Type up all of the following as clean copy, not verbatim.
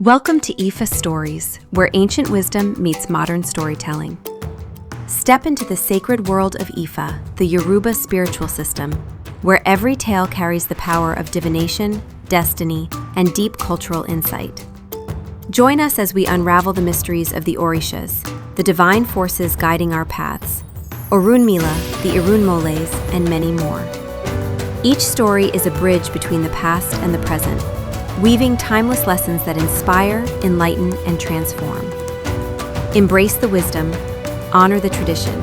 Welcome to IFAStories, where ancient wisdom meets modern storytelling. Step into the sacred world of Ifa, the Yoruba spiritual system, where every tale carries the power of divination, destiny, and deep cultural insight. Join us as we unravel the mysteries of the Orishas, the divine forces guiding our paths, Orunmila, the Irunmoles, and many more. Each story is a bridge between the past and the present, weaving timeless lessons that inspire, enlighten, and transform. Embrace the wisdom, honor the tradition,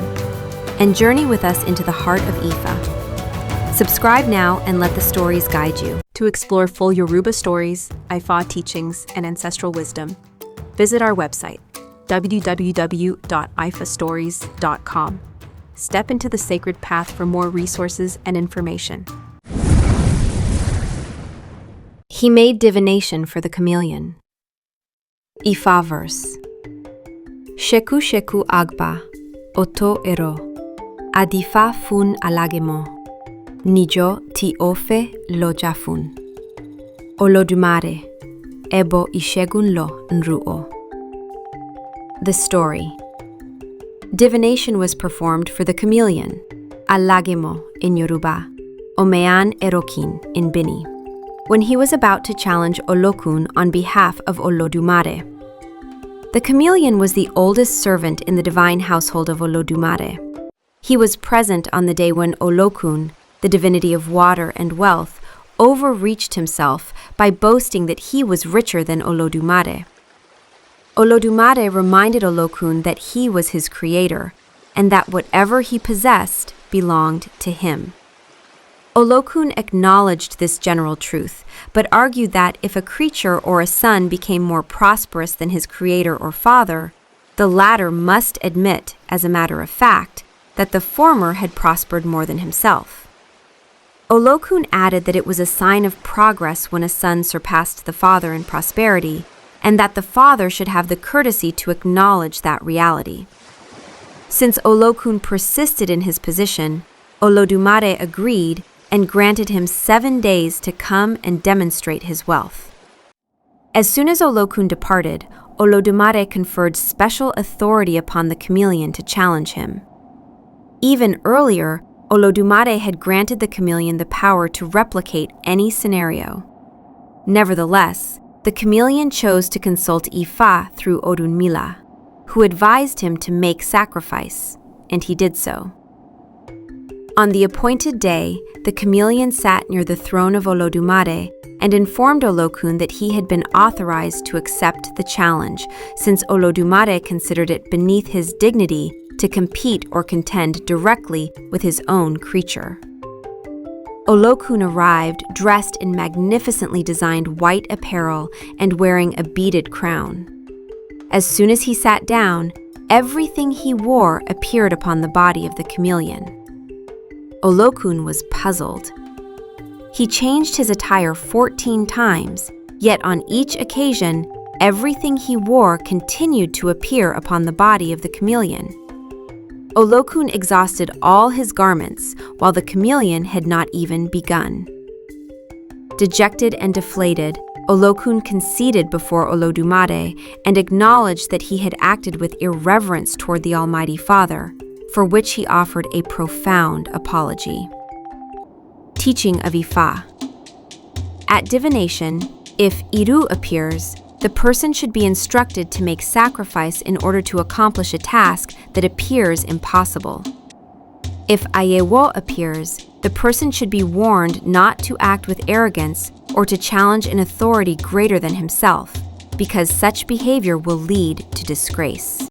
and journey with us into the heart of Ifa. Subscribe now and let the stories guide you. To explore full Yoruba stories, Ifa teachings, and ancestral wisdom, visit our website, www.ifastories.com. Step into the sacred path for more resources and information. He made divination for the chameleon. Ifa verse. Sheku sheku Ògbè, oto ero, adifa fun Alágẹmọ, nijo ti ofe loja fun. Olódùmarè, ebo ishegun lo nruo. The story. Divination was performed for the chameleon, Alágẹmọ in Yoruba, Omean Erokin in Bini, when he was about to challenge Olókun on behalf of Olódùmarè. The chameleon was the oldest servant in the divine household of Olódùmarè. He was present on the day when Olókun, the divinity of water and wealth, overreached himself by boasting that he was richer than Olódùmarè. Olódùmarè reminded Olókun that he was his creator, and that whatever he possessed belonged to him. Olókun acknowledged this general truth, but argued that if a creature or a son became more prosperous than his creator or father, the latter must admit, as a matter of fact, that the former had prospered more than himself. Olókun added that it was a sign of progress when a son surpassed the father in prosperity, and that the father should have the courtesy to acknowledge that reality. Since Olókun persisted in his position, Olódùmarè agreed and granted him 7 days to come and demonstrate his wealth. As soon as Olókun departed, Olódùmarè conferred special authority upon the chameleon to challenge him. Even earlier, Olódùmarè had granted the chameleon the power to replicate any scenario. Nevertheless, the chameleon chose to consult Ifa through Orunmila, who advised him to make sacrifice, and he did so. On the appointed day, the chameleon sat near the throne of Olódùmarè and informed Olókun that he had been authorized to accept the challenge, since Olódùmarè considered it beneath his dignity to compete or contend directly with his own creature. Olókun arrived dressed in magnificently designed white apparel and wearing a beaded crown. As soon as he sat down, everything he wore appeared upon the body of the chameleon. Olókun was puzzled. He changed his attire 14 times, yet on each occasion, everything he wore continued to appear upon the body of the chameleon. Olókun exhausted all his garments, while the chameleon had not even begun. Dejected and deflated, Olókun conceded before Olódùmarè and acknowledged that he had acted with irreverence toward the Almighty Father, for which he offered a profound apology. Teaching of Ifa. At divination, if Iru appears, the person should be instructed to make sacrifice in order to accomplish a task that appears impossible. If Ayewo appears, the person should be warned not to act with arrogance or to challenge an authority greater than himself, because such behavior will lead to disgrace.